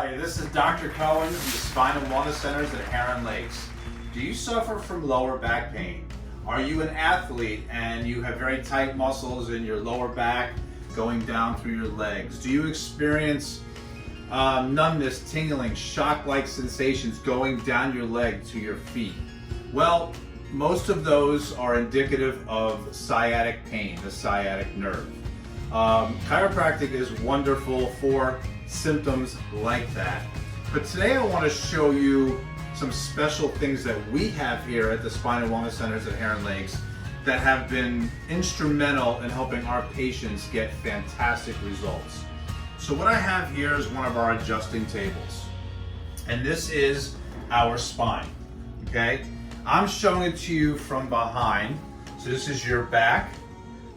Hi, this is Dr. Cohen from the Spine and Wellness Centers at Heron Lakes. Do you suffer from lower back pain? Are you an athlete and you have very tight muscles in your lower back going down through your legs? Do you experience numbness, tingling, shock-like sensations going down your leg to your feet? Well, most of those are indicative of sciatic pain, the sciatic nerve. Chiropractic is wonderful for symptoms like that. But today I want to show you some special things that we have here at the Spine and Wellness Centers at Heron Lakes that have been instrumental in helping our patients get fantastic results. So what I have here is one of our adjusting tables. And this is our spine, okay? I'm showing it to you from behind. So this is your back,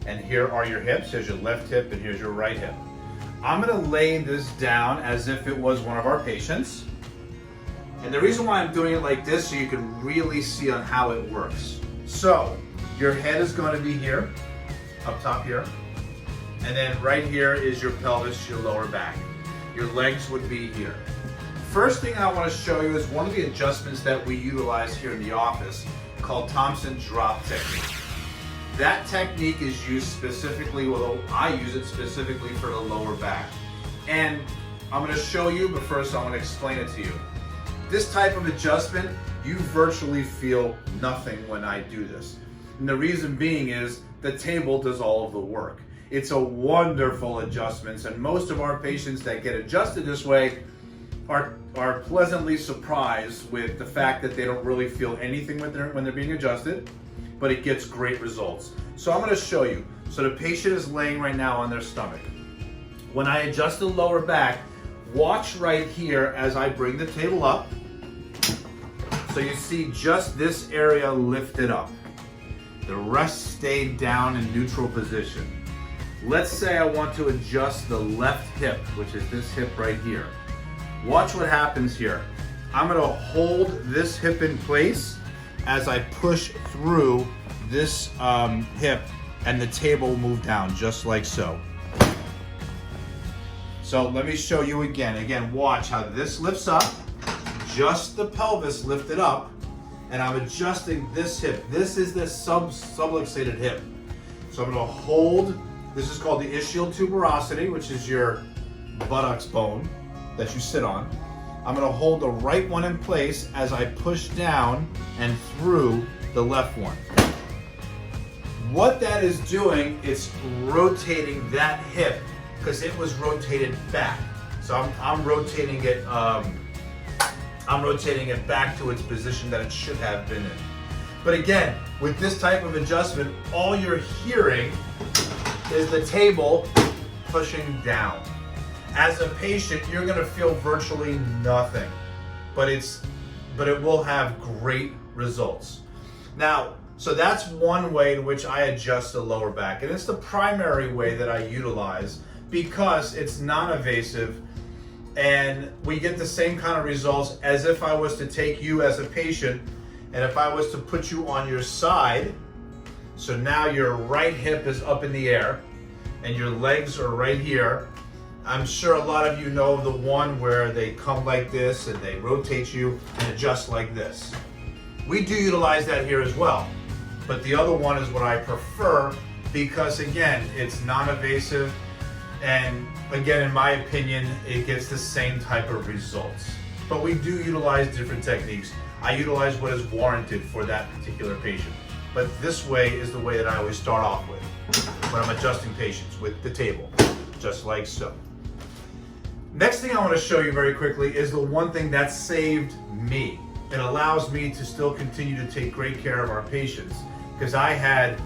and here are your hips. Here's your left hip, and here's your right hip. I'm gonna lay this down as if it was one of our patients. And the reason why I'm doing it like this, so you can really see on how it works. So, your head is gonna be here, up top here. And then right here is your pelvis, your lower back. Your legs would be here. First thing I wanna show you is one of the adjustments that we utilize here in the office called Thompson drop technique. That technique is used specifically, well, I use it specifically for the lower back. And I'm gonna show you, but first I wanna explain it to you. This type of adjustment, you virtually feel nothing when I do this. And the reason being is the table does all of the work. It's a wonderful adjustment, and most of our patients that get adjusted this way are pleasantly surprised with the fact that they don't really feel anything when they're being adjusted, but it gets great results. So I'm gonna show you. So the patient is laying right now on their stomach. When I adjust the lower back, watch right here as I bring the table up. So you see just this area lifted up. The rest stayed down in neutral position. Let's say I want to adjust the left hip, which is this hip right here. Watch what happens here. I'm gonna hold this hip in place as I push through this hip, and the table will move down just like so. So let me show you again. Again, watch how this lifts up, just the pelvis lifted up, and I'm adjusting this hip. This is the subluxated hip. So I'm gonna hold, this is called the ischial tuberosity, which is your buttocks bone that you sit on. I'm gonna hold the right one in place as I push down and through the left one. What that is doing is rotating that hip because it was rotated back. So I'm rotating it. I'm rotating it back to its position that it should have been in. But again, with this type of adjustment, all you're hearing is the table pushing down. As a patient, you're gonna feel virtually nothing, but it will have great results. Now, so that's one way in which I adjust the lower back, and it's the primary way that I utilize because it's non-invasive and we get the same kind of results as if I was to take you as a patient and if I was to put you on your side. So now your right hip is up in the air and your legs are right here. I'm sure a lot of you know the one where they come like this and they rotate you and adjust like this. We do utilize that here as well, but the other one is what I prefer because again, it's non-invasive, and again, in my opinion, it gets the same type of results. But we do utilize different techniques. I utilize what is warranted for that particular patient. But this way is the way that I always start off with when I'm adjusting patients with the table, just like so. Next thing I want to show you very quickly is the one thing that saved me. It allows me to still continue to take great care of our patients because I had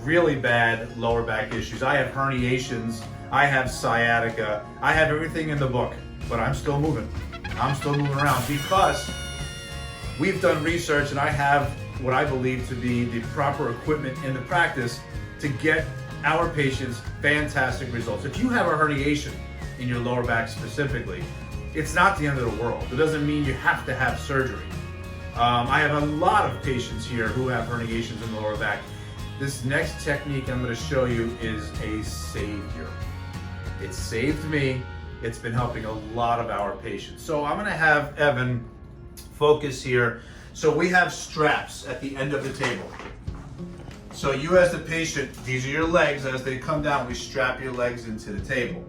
really bad lower back issues. I have herniations, I have sciatica, I have everything in the book, but I'm still moving. I'm still moving around because we've done research and I have what I believe to be the proper equipment in the practice to get our patients fantastic results. If you have a herniation in your lower back specifically, it's not the end of the world. It doesn't mean you have to have surgery. I have a lot of patients here who have herniations in the lower back. This next technique I'm going to show you is a savior. It saved me it's been helping a lot of our patients. So I'm gonna have Evan focus here. So we have straps at the end of the table. So you as the patient, these are your legs. As they come down, we strap your legs into the table.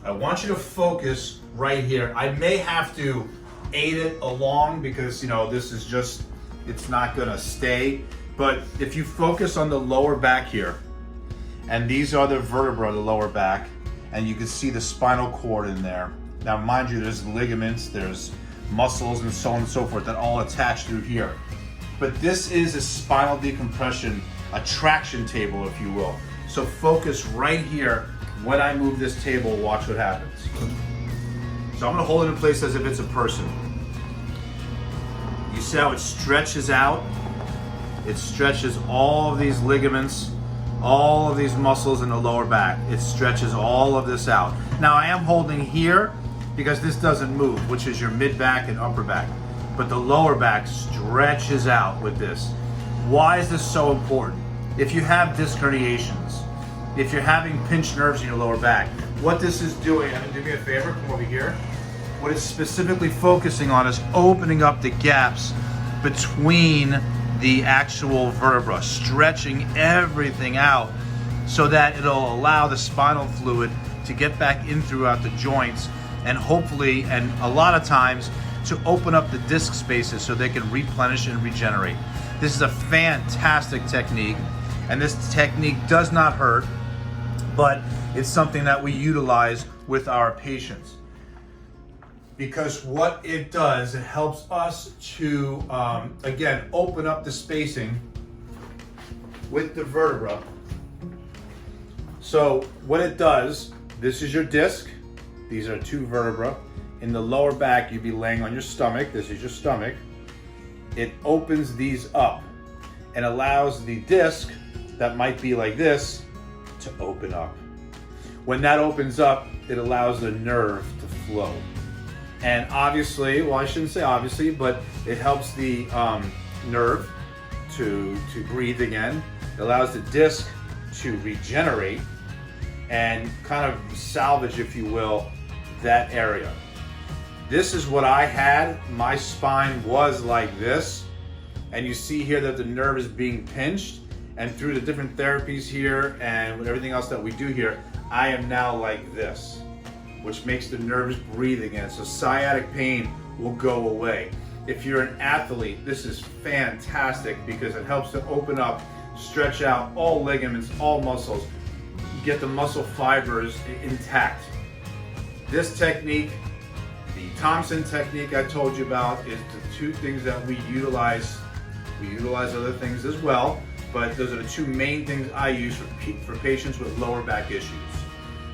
I want you to focus right here. I may have to aid it along because, you know, this is just, it's not gonna stay. But if you focus on the lower back here, and these are the vertebrae of the lower back, and you can see the spinal cord in there. Now, mind you, there's ligaments, there's muscles, and so on and so forth that all attach through here. But this is a spinal decompression, a traction table, if you will. So focus right here. When I move this table, watch what happens. So I'm gonna hold it in place as if it's a person. You see how it stretches out? It stretches all of these ligaments, all of these muscles in the lower back. It stretches all of this out. Now I am holding here because this doesn't move, which is your mid back and upper back. But the lower back stretches out with this. Why is this so important? If you have disc herniations, if you're having pinched nerves in your lower back, what this is doing, and do me a favor, come over here. What it's specifically focusing on is opening up the gaps between the actual vertebra, stretching everything out so that it'll allow the spinal fluid to get back in throughout the joints, and hopefully, and a lot of times, to open up the disc spaces so they can replenish and regenerate. This is a fantastic technique, and this technique does not hurt, but it's something that we utilize with our patients. Because what it does, it helps us to, again, open up the spacing with the vertebra. So what it does, this is your disc, these are two vertebrae. In the lower back, you'd be laying on your stomach. This is your stomach. It opens these up and allows the disc that might be like this to open up. When that opens up, it allows the nerve to flow. And obviously, well, I shouldn't say obviously, but it helps the nerve to breathe again. It allows the disc to regenerate and kind of salvage, if you will, that area. This is what I had. My spine was like this. And you see here that the nerve is being pinched. And through the different therapies here and with everything else that we do here, I am now like this, which makes the nerves breathe again. So sciatic pain will go away. If you're an athlete, this is fantastic because it helps to open up, stretch out all ligaments, all muscles, get the muscle fibers intact. This technique, the Thompson technique I told you about, is the two things that we utilize. We utilize other things as well, but those are the two main things I use for patients with lower back issues.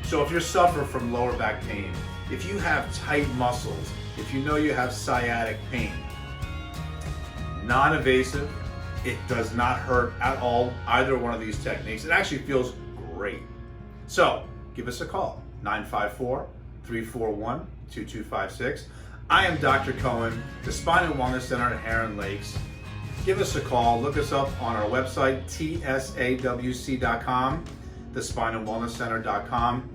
So if you suffer from lower back pain, if you have tight muscles, if you know you have sciatic pain, non-invasive, it does not hurt at all, either one of these techniques. It actually feels great. So give us a call, 954-341-2256. I am Dr. Cohen, the Spine and Wellness Center at Heron Lakes. Give us a call, look us up on our website, tsawc.com, thespineandwellnesscenter.com.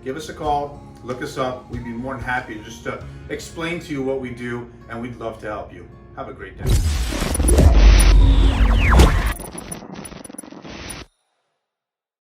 Give us a call, look us up. We'd be more than happy just to explain to you what we do, and we'd love to help you. Have a great day.